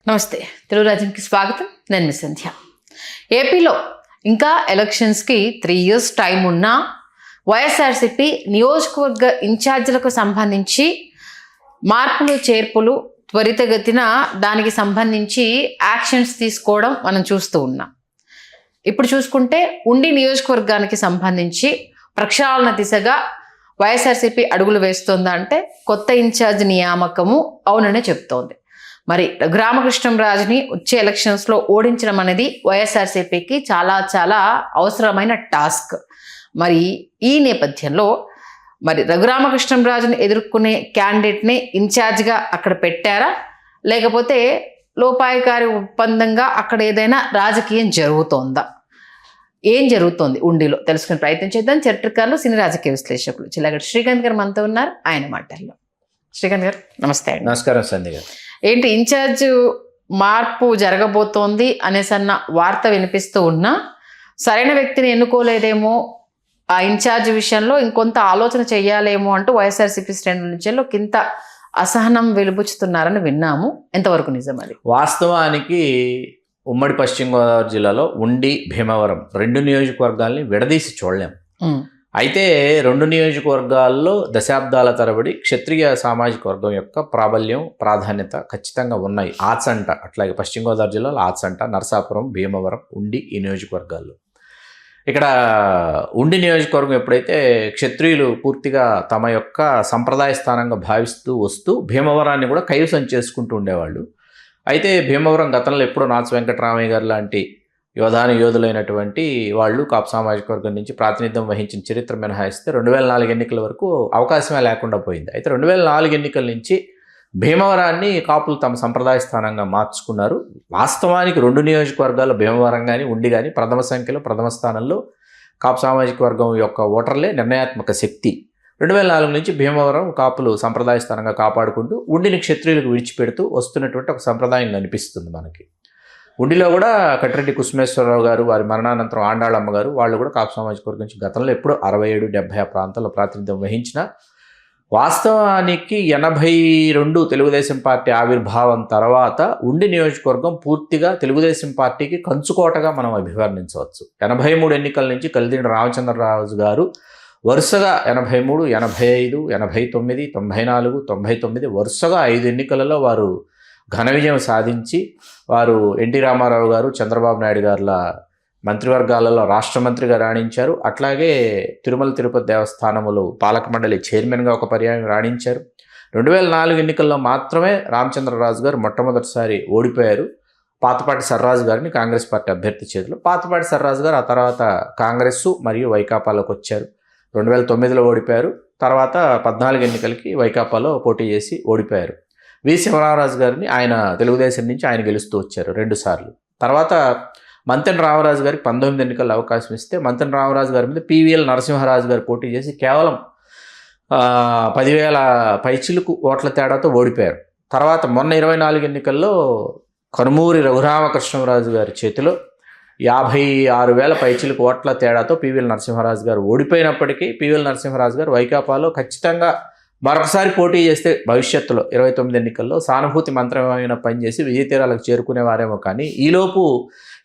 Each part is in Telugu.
నమస్తే, తెలుగు రాజ్యంకి స్వాగతం. నేను మీ సంధ్య. ఏపీలో ఇంకా ఎలక్షన్స్కి 3 years టైం ఉన్నా వైఎస్ఆర్సీపీ నియోజకవర్గ ఇన్ఛార్జీలకు సంబంధించి మార్పులు చేర్పులు త్వరితగతిన దానికి సంబంధించి యాక్షన్స్ తీసుకోవడం మనం చూస్తూ ఉన్నాం. ఇప్పుడు చూసుకుంటే ఉండి నియోజకవర్గానికి సంబంధించి ప్రక్షాళన దిశగా వైఎస్ఆర్సీపీ అడుగులు వేస్తుందా అంటే కొత్త ఇన్ఛార్జ్ నియామకము అవుననే చెప్తోంది. మరి రామకృష్ణంరాజుని వచ్చే ఎలక్షన్స్లో ఓడించడం అనేది వైఎస్ఆర్సీపీకి చాలా అవసరమైన టాస్క్. మరి ఈ నేపథ్యంలో మరి రఘురామకృష్ణంరాజుని ఎదుర్కొనే క్యాండిడేట్ని ఇన్ఛార్జ్గా అక్కడ పెట్టారా, లేకపోతే లోపాయకారి ఒప్పందంగా అక్కడ ఏదైనా రాజకీయం జరుగుతోందా? ఏం జరుగుతోంది ఉండిలో తెలుసుకునే ప్రయత్నం చేద్దాం. చరిత్రకారులు, సినీ రాజకీయ విశ్లేషకులు చిల్లగడ్డ శ్రీకాంత్ గారు మనతో ఉన్నారు. ఆయన మాటల్లో. శ్రీకాంత్ గారు నమస్తే అండి. నమస్కారం సంధ్య గారు. ఏంటి ఇన్ఛార్జ్ మార్పు జరగబోతోంది అనేసన్న వార్త వినిపిస్తూ ఉన్నా సరైన వ్యక్తిని ఎన్నుకోలేదేమో, ఆ ఇన్ఛార్జ్ విషయంలో ఇంకొంత ఆలోచన చెయ్యాలేమో అంటూ వైఎస్ఆర్సీపీ శ్రేణుల నుంచో కింద అసహనం వెలుబుచ్చుతున్నారని విన్నాము. ఎంతవరకు నిజం అది? వాస్తవానికి ఉమ్మడి పశ్చిమ గోదావరి జిల్లాలో ఉండి, భీమవరం 2 నియోజకవర్గాల్ని విడదీసి చూడలేం. అయితే 2 నియోజకవర్గాల్లో దశాబ్దాల తరబడి క్షత్రియ సామాజిక వర్గం యొక్క ప్రాబల్యం, ప్రాధాన్యత ఖచ్చితంగా ఉన్నాయి. ఆచంట, అట్లాగే పశ్చిమ గోదావరి జిల్లాలో ఆచంట, నరసాపురం, భీమవరం, ఉండి ఈ నియోజకవర్గాల్లో. ఇక్కడ ఉండి నియోజకవర్గం ఎప్పుడైతే క్షత్రియులు పూర్తిగా తమ యొక్క సంప్రదాయ స్థానంగా భావిస్తూ వస్తూ భీమవరాన్ని కూడా కైవసం చేసుకుంటూ ఉండేవాళ్ళు. అయితే భీమవరం గతంలో ఎప్పుడో నాచ వెంకటరామయ్య గారు లాంటి యోధులైనటువంటి వాళ్ళు కాపు సామాజిక వర్గం నుంచి ప్రాతినిధ్యం వహించిన చరిత్ర మినహాయిస్తే 2004 ఎన్నికల వరకు అవకాశమే లేకుండా పోయింది. అయితే 2004 ఎన్నికల నుంచి భీమవరాన్ని కాపులు తమ సంప్రదాయ స్థానంగా మార్చుకున్నారు. వాస్తవానికి 2 నియోజకవర్గాల్లో భీమవరం కానీ ఉండి కానీ ప్రథమ సంఖ్యలో, ప్రథమ స్థానంలో కాపు సామాజిక వర్గం యొక్క ఓటర్లే నిర్ణయాత్మక శక్తి. 2004 నుంచి భీమవరం కాపులు సంప్రదాయ స్థానంగా కాపాడుకుంటూ ఉండిని క్షత్రియులకు విడిచిపెడుతూ వస్తున్నటువంటి ఒక సంప్రదాయం కనిపిస్తుంది మనకి. ఉండిలో కూడా కట్టిరెడ్డి కుసుమేశ్వరరావు గారు, వారి మరణానంతరం ఆండాళమ్మ గారు, వాళ్ళు కూడా కాపు సామాజిక వర్గం నుంచి గతంలో ఎప్పుడో 67, 70 ఆ ప్రాంతాల్లో ప్రాతినిధ్యం వహించిన వాస్తవానికి 82 తెలుగుదేశం పార్టీ ఆవిర్భావం తర్వాత ఉండి నియోజకవర్గం పూర్తిగా తెలుగుదేశం పార్టీకి కంచుకోటగా మనం అభివర్ణించవచ్చు. 83 ఎన్నికల నుంచి కలిదిండి రామచంద్రరాజు గారు వరుసగా 83, 85, 89, 94, 99 వరుసగా 5 ఎన్నికలలో వారు ఘన విజయం సాధించి వారు ఎన్టీ రామారావు గారు, చంద్రబాబు నాయుడు గారుల మంత్రివర్గాలలో రాష్ట్ర మంత్రిగా రాణించారు. అట్లాగే తిరుమల తిరుపతి దేవస్థానములు పాలక మండలి చైర్మన్గా ఒక పర్యాయం రాణించారు. 2004 ఎన్నికల్లో మాత్రమే రామచంద్రరాజు గారు మొట్టమొదటిసారి ఓడిపోయారు పాతపాటి సర్రాజు గారిని కాంగ్రెస్ పార్టీ అభ్యర్థి చేతిలో. పాతపాటి సర్రాజు గారు ఆ తర్వాత కాంగ్రెస్ మరియు వైకాపాలోకి వచ్చారు. 2009లో ఓడిపోయారు. తర్వాత 14 ఎన్నికలకి వైకాపాలో పోటీ చేసి ఓడిపోయారు. వి శివరామరాజు గారిని ఆయన తెలుగుదేశం నుంచి ఆయన గెలుస్తూ వచ్చారు 2 సార్లు. తర్వాత మంతెన రామరాజు గారికి 19 ఎన్నికల్లో అవకాశం ఇస్తే మంతెన రామరాజు గారి మీద పివిఎల్ నరసింహరాజు గారు పోటీ చేసి కేవలం 10,000 పైచిలకు ఓట్ల తేడాతో ఓడిపోయారు. తర్వాత మొన్న 24 ఎన్నికల్లో కనుమూరి రఘురామకృష్ణరాజు గారి చేతిలో 56,000 పైచిలకు ఓట్ల తేడాతో పివిఎల్ నరసింహరాజు గారు ఓడిపోయినప్పటికీ పివిఎల్ నరసింహరాజు గారు వైకాపాలో ఖచ్చితంగా మరొకసారి పోటీ చేస్తే భవిష్యత్తులో 29 ఎన్నికల్లో సానుభూతి మంత్రమైన పనిచేసి విజయతీరాలకు చేరుకునేవారేమో. కానీ ఈలోపు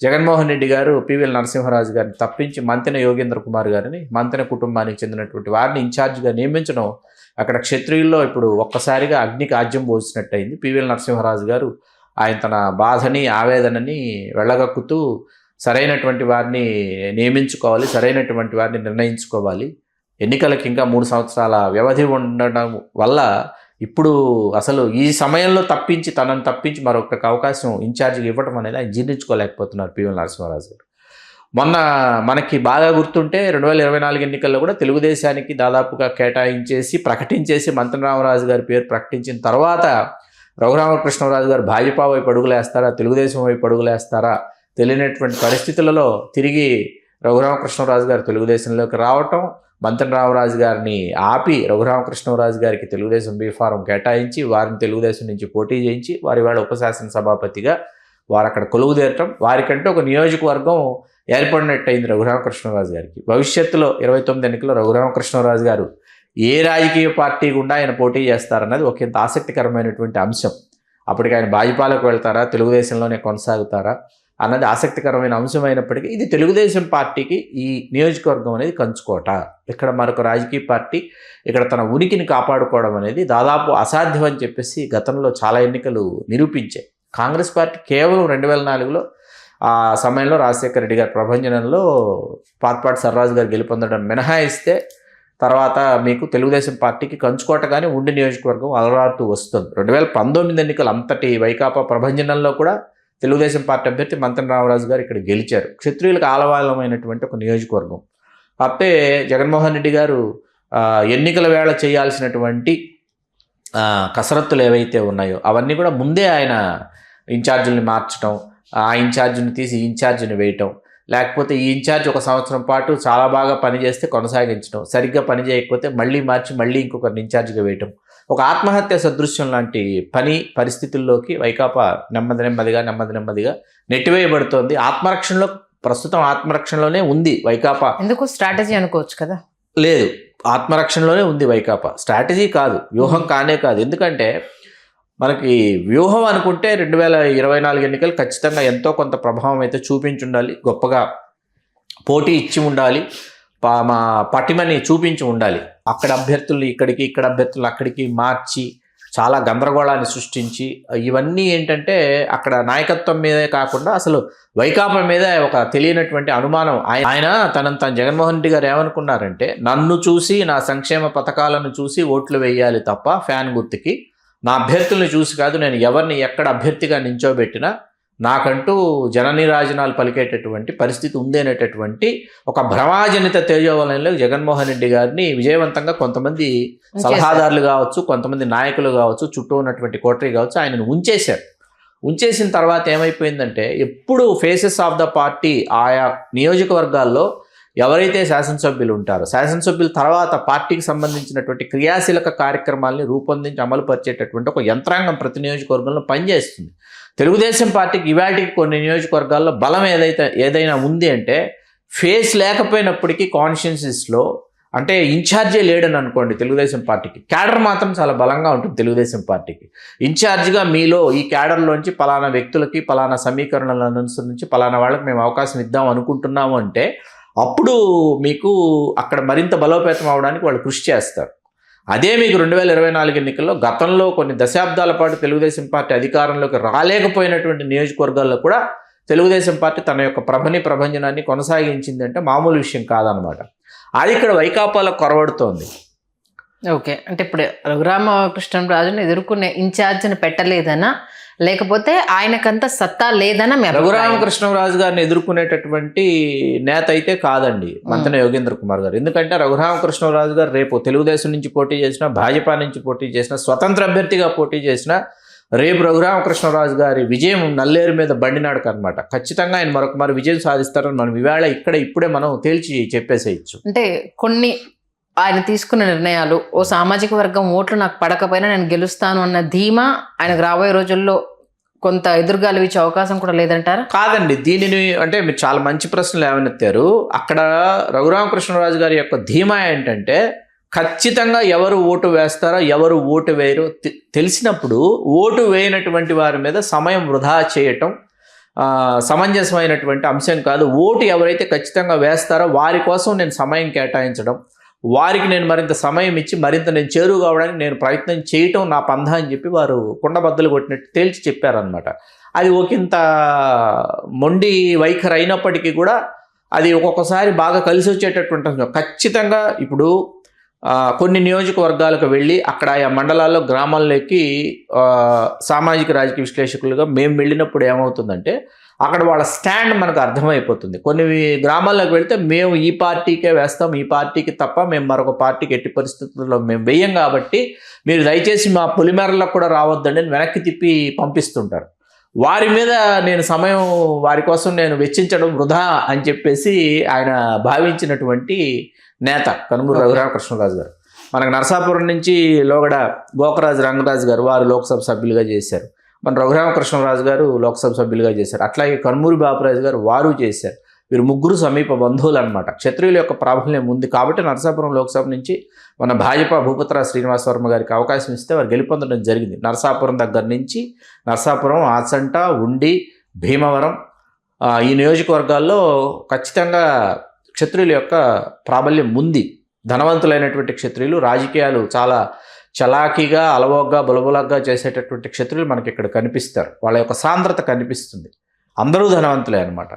జగన్మోహన్ రెడ్డి గారు పివిఎల్ నరసింహరాజు గారిని తప్పించి మంతెన యోగేంద్ర కుమార్ గారిని, మంతెన కుటుంబానికి చెందినటువంటి వారిని ఇన్ఛార్జిగా నియమించడం అక్కడ క్షత్రియుల్లో ఇప్పుడు ఒక్కసారిగా అగ్నికి ఆజ్యం పోసినట్టయింది. పివిఎల్ నరసింహరాజు గారు ఆయన తన బాధని, ఆవేదనని వెళ్ళగక్కుతూ సరైనటువంటి వారిని నియమించుకోవాలి, సరైనటువంటి వారిని నిర్ణయించుకోవాలి. ఎన్నికలకి ఇంకా 3 సంవత్సరాల వ్యవధి ఉండడం వల్ల ఇప్పుడు అసలు ఈ సమయంలో తనను తప్పించి మరొక అవకాశం ఇన్ఛార్జిగా ఇవ్వడం అనేది ఆయన జీర్ణించుకోలేకపోతున్నారు పివిఎల్ నరసింహరాజు గారు. మొన్న మనకి బాగా గుర్తుంటే 2024 ఎన్నికల్లో కూడా తెలుగుదేశానికి దాదాపుగా కేటాయించేసి ప్రకటించేసి మంతెన రామరాజు గారి పేరు ప్రకటించిన తర్వాత రఘురామకృష్ణరాజు గారు భాజపా వైపు అడుగులేస్తారా, తెలుగుదేశం వైపు అడుగులేస్తారా తెలియనటువంటి పరిస్థితులలో తిరిగి రఘురామకృష్ణరాజు గారు తెలుగుదేశంలోకి రావటం, మంతెన రామరాజు గారిని ఆపి రఘురామకృష్ణరాజు గారికి తెలుగుదేశం బీఫారం కేటాయించి వారిని తెలుగుదేశం నుంచి పోటీ చేయించి వారి వాళ్ళ ఉపశాసన సభాపతిగా వారు అక్కడ కొలువుదేరటం, వారికంటే ఒక నియోజకవర్గం ఏర్పడినట్టయింది రఘురామకృష్ణరాజు గారికి. భవిష్యత్తులో 29 ఎన్నికల్లో రఘురామకృష్ణరాజు గారు ఏ రాజకీయ పార్టీ గుండా ఆయన పోటీ చేస్తారన్నది ఒక ఇంత ఆసక్తికరమైనటువంటి అంశం. అప్పటికి ఆయన భాజపాలకు వెళ్తారా, తెలుగుదేశంలోనే కొనసాగుతారా అన్నది ఆసక్తికరమైన అంశం అయినప్పటికీ ఇది తెలుగుదేశం పార్టీకి ఈ నియోజకవర్గం అనేది కంచుకోట. ఇక్కడ మరొక రాజకీయ పార్టీ ఇక్కడ తన ఉనికిని కాపాడుకోవడం అనేది దాదాపు అసాధ్యం అని చెప్పేసి గతంలో చాలా ఎన్నికలు నిరూపించాయి. కాంగ్రెస్ పార్టీ కేవలం 2004లో ఆ సమయంలో రాజశేఖర రెడ్డి గారి ప్రభంజనంలో పాత్పాటి సర్రాజు గారు గెలుపొందడం మినహాయిస్తే తర్వాత మీకు తెలుగుదేశం పార్టీకి కంచుకోటగానే ఉండి నియోజకవర్గం అలరాడుతూ వస్తుంది. 2019 ఎన్నికలు అంతటి వైకాపా ప్రభంజనంలో కూడా తెలుగుదేశం పార్టీ అభ్యర్థి మంతెన రామరాజు గారు ఇక్కడ గెలిచారు. క్షత్రియులకు ఆలవాలమైనటువంటి ఒక నియోజకవర్గం. కాకపోతే జగన్మోహన్ రెడ్డి గారు ఎన్నికల వేళ చేయాల్సినటువంటి కసరత్తులు ఏవైతే ఉన్నాయో అవన్నీ కూడా ముందే ఆయన ఇన్ఛార్జీలని మార్చడం, ఆ ఇన్ఛార్జిని తీసి ఈ ఇన్ఛార్జిని వేయటం, లేకపోతే ఈ ఇన్ఛార్జ్ ఒక సంవత్సరం పాటు చాలా బాగా పనిచేస్తే కొనసాగించడం, సరిగ్గా పని చేయకపోతే మళ్ళీ మార్చి మళ్ళీ ఇంకొకరిని ఇన్ఛార్జిగా వేయటం, ఒక ఆత్మహత్య సదృశ్యం లాంటి పరిస్థితుల్లోకి వైకాపా నెమ్మదిగా నెట్టివేయబడుతోంది. ప్రస్తుతం ఆత్మరక్షణలోనే ఉంది వైకాపా. ఎందుకు స్ట్రాటజీ అనుకోవచ్చు కదా? లేదు, ఆత్మరక్షణలోనే ఉంది వైకాపా. స్ట్రాటజీ కాదు, వ్యూహం కానే కాదు. ఎందుకంటే మనకి వ్యూహం అనుకుంటే 2024 ఎన్నికలు ఖచ్చితంగా ఎంతో కొంత ప్రభావం అయితే చూపించి ఉండాలి, గొప్పగా పోటీ ఇచ్చి ఉండాలి, మా పటిమని చూపించి ఉండాలి. అక్కడ అభ్యర్థులు ఇక్కడికి, ఇక్కడ అభ్యర్థులు అక్కడికి మార్చి చాలా గందరగోళాన్ని సృష్టించి ఇవన్నీ ఏంటంటే అక్కడ నాయకత్వం మీదే కాకుండా అసలు వైకాపా మీద ఒక తెలియనటువంటి అనుమానం. ఆయన తన జగన్మోహన్ రెడ్డి గారు ఏమనుకున్నారంటే నన్ను చూసి నా సంక్షేమ పథకాలను చూసి ఓట్లు వేయాలి తప్ప ఫ్యాన్ గుర్తుకి, నా అభ్యర్థుల్ని చూసి కాదు, నేను ఎవరిని ఎక్కడ అభ్యర్థిగా నించోబెట్టినా నాకంటూ జననీరాజనాలు పలికేటటువంటి పరిస్థితి ఉంది అనేటటువంటి ఒక భ్రమాజనిత తేజోవలయంలో జగన్మోహన్ రెడ్డి గారిని విజయవంతంగా కొంతమంది సలహాదారులు కావచ్చు, కొంతమంది నాయకులు కావచ్చు, చుట్టూ ఉన్నటువంటి కోటరీ కావచ్చు, ఆయనను ఉంచేశారు. ఉంచేసిన తర్వాత ఏమైపోయిందంటే ఎప్పుడు ఫేసెస్ ఆఫ్ ద పార్టీ ఆయా నియోజకవర్గాల్లో ఎవరైతే శాసనసభ్యులు ఉంటారో, శాసనసభ్యుల తర్వాత పార్టీకి సంబంధించినటువంటి క్రియాశీలక కార్యక్రమాలని రూపొందించి అమలుపరిచేటటువంటి ఒక యంత్రాంగం ప్రతి నియోజకవర్గంలో పనిచేస్తుంది. తెలుగుదేశం పార్టీకి ఇవాటికి కొన్ని నియోజకవర్గాల్లో బలం ఏదైనా ఉంది అంటే ఫేస్ లేకపోయినప్పటికీ కాన్స్టిట్యున్సీస్లో అంటే ఇన్ఛార్జే లేడని అనుకోండి, తెలుగుదేశం పార్టీకి క్యాడర్ మాత్రం చాలా బలంగా ఉంటుంది. తెలుగుదేశం పార్టీకి ఇన్ఛార్జిగా మీలో ఈ క్యాడర్లోంచి పలానా వ్యక్తులకి, పలానా సమీకరణల నుంచి పలానా వాళ్ళకి మేము అవకాశం ఇద్దాం అనుకుంటున్నాము అంటే అప్పుడు మీకు అక్కడ మరింత బలోపేతం అవడానికి వాళ్ళు కృషి చేస్తారు. అదే మీకు 2024 ఎన్నికల్లో గతంలో కొన్ని దశాబ్దాల పాటు తెలుగుదేశం పార్టీ అధికారంలోకి రాలేకపోయినటువంటి నియోజకవర్గాల్లో కూడా తెలుగుదేశం పార్టీ తన యొక్క ప్రభంజనాన్ని కొనసాగించింది అంటే మామూలు విషయం కాదనమాట. అది ఇక్కడ వైకాపాలో కొరవడుతోంది. ఓకే, అంటే ఇప్పుడు రఘురామకృష్ణరాజుని ఎదుర్కొనే ఇన్ఛార్జిని పెట్టలేదనా, లేకపోతే ఆయనకంత సత్తా లేదనా? రఘురామకృష్ణరాజు గారిని ఎదుర్కొనేటటువంటి నేత అయితే కాదండి మంతెన యోగేంద్ర కుమార్ గారు. ఎందుకంటే రఘురామకృష్ణరాజు గారు రేపు తెలుగుదేశం నుంచి పోటీ చేసినా, భాజపా నుంచి పోటీ చేసినా, స్వతంత్ర అభ్యర్థిగా పోటీ చేసినా రేపు రఘురామకృష్ణరాజు గారి విజయం నల్లేరు మీద బండినాడుకు అనమాట. ఖచ్చితంగా ఆయన మరొక విజయం సాధిస్తారని మనం ఇవాళ ఇప్పుడే మనం తేల్చి చెప్పేసేయచ్చు. అంటే కొన్ని ఆయన తీసుకున్న నిర్ణయాలు, ఓ సామాజిక వర్గం ఓట్లు నాకు పడకపోయినా నేను గెలుస్తాను అన్న ధీమా ఆయనకు రాబోయే రోజుల్లో కొంత ఎదురుగాలు ఇచ్చే అవకాశం కూడా లేదంటారా? కాదండి, దీనిని అంటే మీరు చాలా మంచి ప్రశ్నలు ఏమనెత్తారు. అక్కడ రఘురామకృష్ణరాజు గారి యొక్క ధీమా ఏంటంటే ఖచ్చితంగా ఎవరు ఓటు వేస్తారో ఎవరు ఓటు వేయరో తెలిసినప్పుడు ఓటు వేయనటువంటి వారి మీద సమయం వృధా చేయటం సమంజసమైనటువంటి అంశం కాదు. ఓటు ఎవరైతే ఖచ్చితంగా వేస్తారో వారి కోసం నేను సమయం కేటాయించడం, వారికి నేను మరింత సమయం ఇచ్చి మరింత నేను చేరువ కావడానికి నేను ప్రయత్నం చేయటం నా పంధా అని చెప్పి వారు కుండబద్దలు కొట్టినట్టు తేల్చి చెప్పారనమాట. అది ఒకంత మొండి వైఖరి అయినప్పటికీ కూడా అది ఒక్కొక్కసారి బాగా కలిసి వచ్చేటటువంటి ఖచ్చితంగా ఇప్పుడు కొన్ని నియోజకవర్గాలకు వెళ్ళి అక్కడ ఆ మండలాల్లో గ్రామాల్లోకి సామాజిక రాజకీయ విశ్లేషకులుగా మేము వెళ్ళినప్పుడు ఏమవుతుందంటే అక్కడ వాళ్ళ స్టాండ్ మనకు అర్థమైపోతుంది. కొన్ని గ్రామాల్లోకి వెళ్తే మేము ఈ పార్టీకే వేస్తాం, ఈ పార్టీకి తప్ప మేము మరొక పార్టీకి ఎట్టి పరిస్థితుల్లో మేము వేయం, కాబట్టి మీరు దయచేసి మా పొలిమేరలకు కూడా రావద్దండి అని వెనక్కి తిప్పి పంపిస్తుంటారు. వారి మీద నేను సమయం వారి కోసం నేను వెచ్చించడం వృధా అని చెప్పేసి ఆయన భావించినటువంటి నేత కనుమూరు రఘురామకృష్ణరాజు గారు. మనకు నరసాపురం నుంచి లోగడ గోకరాజు రంగరాజు గారు వారు లోక్సభ సభ్యులుగా చేశారు. మన రఘురామకృష్ణరాజు గారు లోక్సభ సభ్యులుగా చేశారు. అట్లాగే కనుమూరి బాపురాజు గారు వారు చేశారు. వీరు ముగ్గురు సమీప బంధువులు అనమాట. క్షత్రియుల యొక్క ప్రాబల్యం ఉంది కాబట్టి నరసాపురం లోక్సభ నుంచి మన భాజపా భూపతిరాజు శ్రీనివాస వర్మ గారికి అవకాశం ఇస్తే వారు గెలుపొందడం జరిగింది. నరసాపురం దగ్గర నుంచి నరసాపురం, ఆచంట, ఉండి, భీమవరం ఈ నియోజకవర్గాల్లో ఖచ్చితంగా క్షత్రియుల యొక్క ప్రాబల్యం ఉంది. ధనవంతులైనటువంటి క్షత్రియులు, రాజకీయాలు చాలా చలాకీగా, అలవోగ్గా, బులబులగ్గా చేసేటటువంటి క్షత్రియులు మనకి ఇక్కడ కనిపిస్తారు. వాళ్ళ యొక్క సాంద్రత కనిపిస్తుంది. అందరూ ధనవంతులే అనమాట.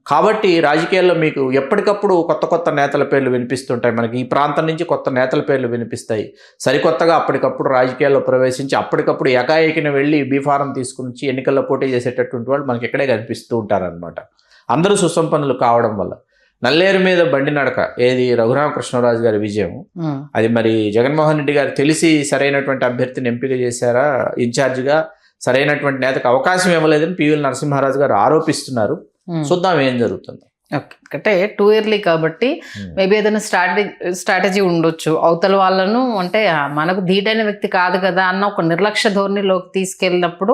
కాబట్టి రాజకీయాల్లో మీకు ఎప్పటికప్పుడు కొత్త కొత్త నేతల పేర్లు వినిపిస్తుంటాయి. మనకి ఈ ప్రాంతం నుంచి కొత్త నేతల పేర్లు వినిపిస్తాయి. సరికొత్తగా అప్పటికప్పుడు రాజకీయాల్లో ప్రవేశించి అప్పటికప్పుడు ఏకాఏకిన వెళ్ళి బీఫారం తీసుకుని ఎన్నికల్లో పోటీ చేసేటటువంటి వాళ్ళు మనకి ఇక్కడే కనిపిస్తూ ఉంటారనమాట. అందరూ సుసంపన్నులు కావడం వల్ల నల్లేరు మీద బండి నడక ఏది రఘురామకృష్ణరాజు గారి విజయం. అది మరి జగన్మోహన్ రెడ్డి గారు తెలిసి సరైనటువంటి అభ్యర్థిని ఎంపిక చేశారా, ఇన్ఛార్జిగా సరైనటువంటి నేతకు అవకాశం ఇవ్వలేదని పివి నరసింహారాజు గారు ఆరోపిస్తున్నారు. చూద్దాం ఏం జరుగుతుంది. ఓకే, అంటే 2 ఇయర్లీ కాబట్టి మేబీ ఏదైనా స్ట్రాటజీ ఉండొచ్చు. అవతల వాళ్ళను అంటే మనకు ధీటైన వ్యక్తి కాదు కదా అన్న ఒక నిర్లక్ష్య ధోరణిలోకి తీసుకెళ్ళినప్పుడు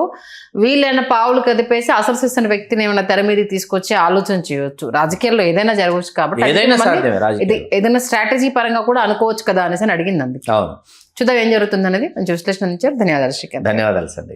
వీళ్ళైనా పావులు కదిపేసి అసలు చూసిన వ్యక్తిని ఏమైనా తెర మీద తీసుకొచ్చి ఆలోచన చేయొచ్చు. రాజకీయాల్లో ఏదైనా జరగవచ్చు కాబట్టి ఇది ఏదైనా స్ట్రాటజీ పరంగా కూడా అనుకోవచ్చు కదా అనేసి అడిగింది. అందుకే చూద్దాం ఏం జరుగుతుంది అనేది మంచి విశ్లేషణ నుంచి. ధన్యవాదాలు శ్రీకాంత్. ధన్యవాదాలు సందీప్.